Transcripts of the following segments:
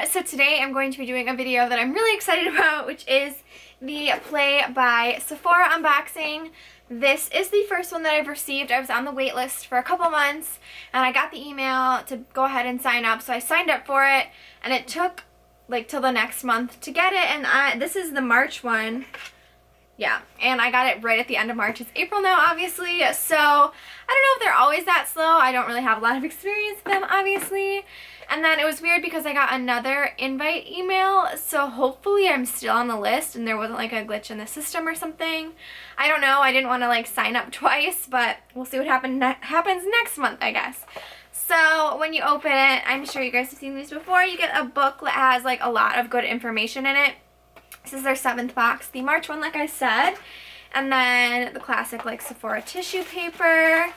So today I'm going to be doing a video that I'm really excited about, which is the Play by Sephora unboxing. This is the first one that I've received. I was on the wait list for a couple months and I got the email to go ahead and sign up. So I signed up for it and it took like till the next month to get it, and this is the March one. Yeah, and I got it right at the end of March. It's April now, obviously, so I don't know if they're always that slow. I don't really have a lot of experience with them, obviously. And then it was weird because I got another invite email, so hopefully I'm still on the list and there wasn't like a glitch in the system or something. I don't know. I didn't want to like sign up twice, but we'll see what happens next month, I guess. So when you open it, I'm sure you guys have seen these before, you get a book that has like a lot of good information in it. This is their 7th box, the March one, like I said. And then the classic like Sephora tissue paper.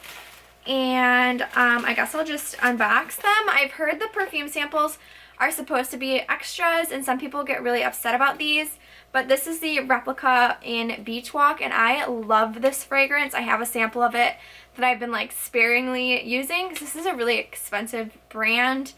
And I guess I'll just unbox them. I've heard the perfume samples are supposed to be extras and some people get really upset about these. But this is the replica in Beach Walk and I love this fragrance. I have a sample of it that I've been like sparingly using because this is a really expensive brand.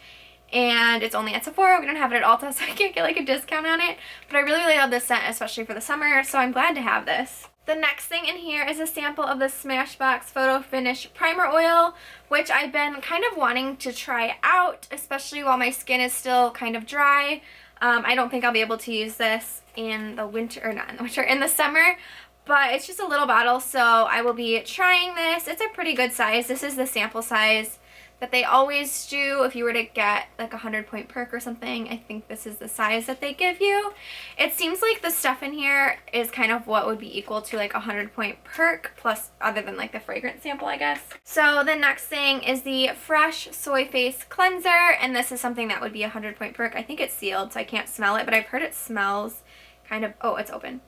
And it's only at Sephora. We don't have it at Ulta, so I can't get like a discount on it. But I really love this scent, especially for the summer, so I'm glad to have this. The next thing in here is a sample of the Smashbox Photo Finish Primer Oil, which I've been kind of wanting to try out, especially while my skin is still kind of dry. I don't think I'll be able to use this in the winter, or not in the winter, in the summer. But it's just a little bottle, so I will be trying this. It's a pretty good size. This is the sample size that they always do. If you were to get like a 100-point perk or something, I think this is the size that they give you. It seems like the stuff in here is kind of what would be equal to like a 100-point perk, plus other than like the fragrance sample, I guess. So the next thing is the Fresh Soy Face Cleanser, and this is something that would be a 100-point perk. I think it's sealed, so I can't smell it, but I've heard it smells kind of, oh, it's open.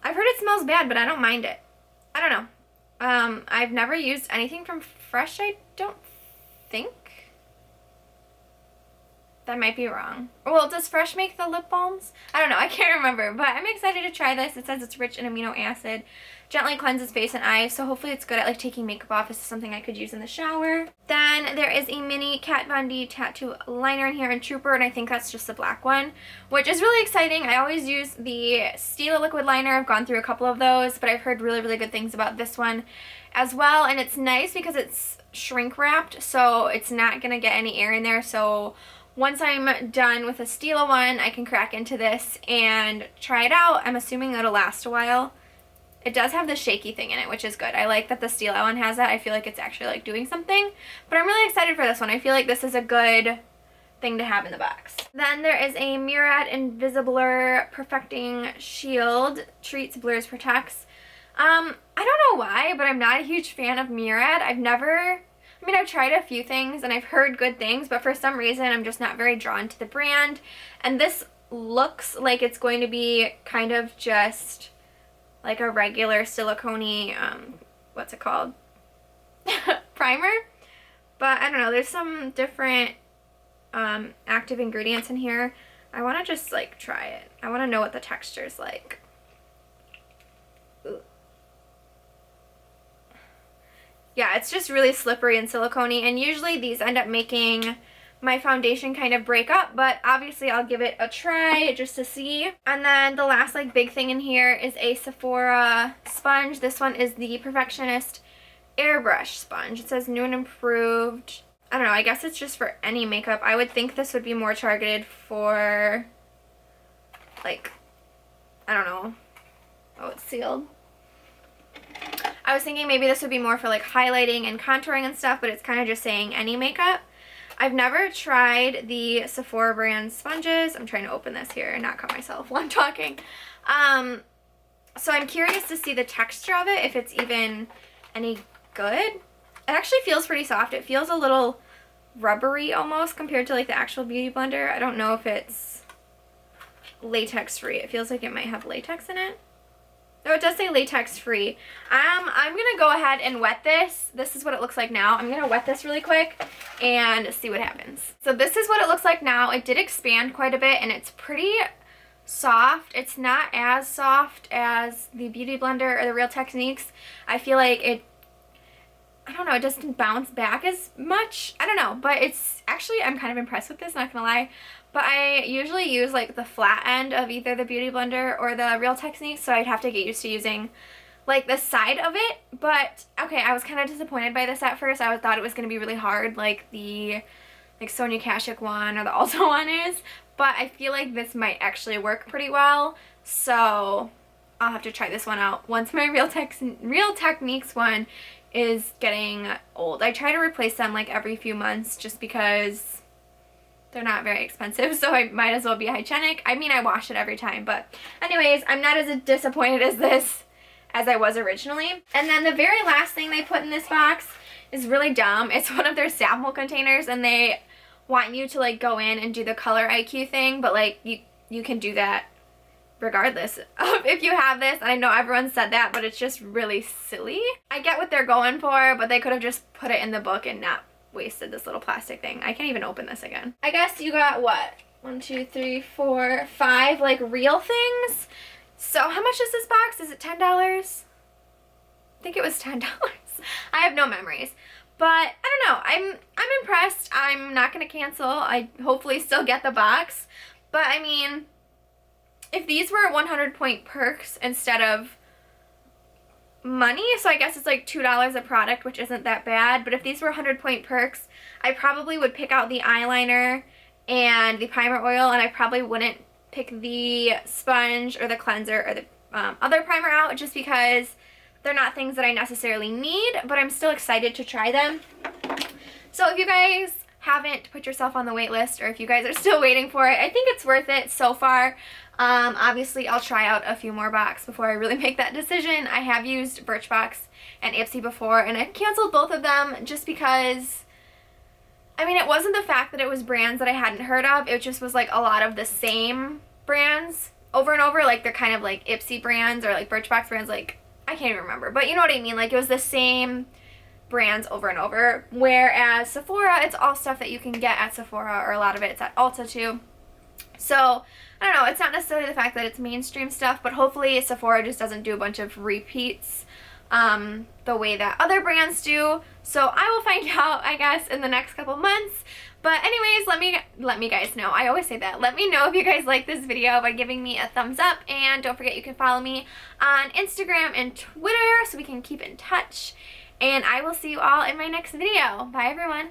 I've heard it smells bad, but I don't mind it. I don't know. I've never used anything from Fresh, I don't think. That might be wrong. Well, does Fresh make the lip balms? I don't know, I can't remember, but I'm excited to try this. It says it's rich in amino acid, gently cleanses face and eyes, so hopefully it's good at like taking makeup off. This is something I could use in the shower. Then there is a mini Kat Von D tattoo liner in here in Trooper, and I think that's just the black one, which is really exciting. I always use the Stila liquid liner. I've gone through a couple of those, but I've heard really good things about this one as well, and it's nice because it's shrink wrapped, so it's not gonna get any air in there. So once I'm done with the Stila one, I can crack into this and try it out. I'm assuming it'll last a while. It does have the shaky thing in it, which is good. I like that the Stila one has that. I feel like it's actually like doing something, but I'm really excited for this one. I feel like this is a good thing to have in the box. Then there is a Murad Invisiblur Perfecting Shield, treats, blurs, protects. I don't know why, but I'm not a huge fan of Murad. I've tried a few things and I've heard good things, but for some reason I'm just not very drawn to the brand. And this looks like it's going to be kind of just like a regular silicone-y, what's it called? Primer. But I don't know, there's some different active ingredients in here. I want to just like try it. I want to know what the texture's like. Ooh. Yeah, it's just really slippery and silicone-y, and usually these end up making my foundation kind of break up, but obviously I'll give it a try just to see. And then the last like big thing in here is a Sephora sponge. This one is the Perfectionist Airbrush Sponge. It says new and improved. I don't know, I guess it's just for any makeup. I would think this would be more targeted for like, I don't know. Oh, it's sealed. I was thinking maybe this would be more for like highlighting and contouring and stuff, but it's kind of just saying any makeup. I've never tried the Sephora brand sponges. I'm trying to open this here and not cut myself while I'm talking. So I'm curious to see the texture of it, if it's even any good. It actually feels pretty soft. It feels a little rubbery almost compared to like the actual Beauty Blender. I don't know if it's latex free. It feels like it might have latex in it. Oh, it does say latex free. I'm gonna go ahead and wet this. This is what it looks like now. I'm gonna wet this really quick and see what happens. So this is what it looks like now. It did expand quite a bit and it's pretty soft. It's not as soft as the Beauty Blender or the Real Techniques. I feel like it, I don't know, it doesn't bounce back as much. I don't know, but it's actually, I'm kind of impressed with this, not gonna lie. But I usually use like the flat end of either the Beauty Blender or the Real Techniques, so I'd have to get used to using like the side of it. But okay, I was kind of disappointed by this at first. I thought it was going to be really hard like the Sonia Kashuk one or the Ulta one is, but I feel like this might actually work pretty well. So I'll have to try this one out once my Real Techniques one is getting old. I try to replace them like every few months just because they're not very expensive, so I might as well be hygienic. I mean, I wash it every time, but anyways, I'm not as disappointed as this as I was originally. And then the very last thing they put in this box is really dumb. It's one of their sample containers, and they want you to like go in and do the color IQ thing, but like you can do that regardless of if you have this. And I know everyone said that, but it's just really silly. I get what they're going for, but they could have just put it in the book and not wasted this little plastic thing. I can't even open this again. I guess you got what? 1, 2, 3, 4, 5 like real things. So how much is this box? Is it $10? I think it was $10. I have no memories. But I don't know. I'm impressed. I'm not going to cancel. I hopefully still get the box. But I mean, if these were 100-point perks instead of money, so I guess it's like $2 a product, which isn't that bad. But if these were 100-point perks, I probably would pick out the eyeliner and the primer oil, and I probably wouldn't pick the sponge or the cleanser or the other primer out, just because they're not things that I necessarily need, but I'm still excited to try them. So if you guys haven't put yourself on the wait list, or if you guys are still waiting for it, I think it's worth it so far. Obviously, I'll try out a few more box before I really make that decision. I have used Birchbox and Ipsy before, and I canceled both of them just because, I mean, it wasn't the fact that it was brands that I hadn't heard of. It just was like a lot of the same brands over and over. Like they're kind of like Ipsy brands or like Birchbox brands. Like, I can't even remember, but you know what I mean? Like it was the same brands over and over. Whereas Sephora, it's all stuff that you can get at Sephora, or a lot of it's at Ulta too. So I don't know, it's not necessarily the fact that it's mainstream stuff, but hopefully Sephora just doesn't do a bunch of repeats the way that other brands do. So I will find out, I guess, in the next couple months. But anyways, let me guys know. I always say that. Let me know if you guys like this video by giving me a thumbs up, and don't forget you can follow me on Instagram and Twitter so we can keep in touch. And I will see you all in my next video. Bye everyone.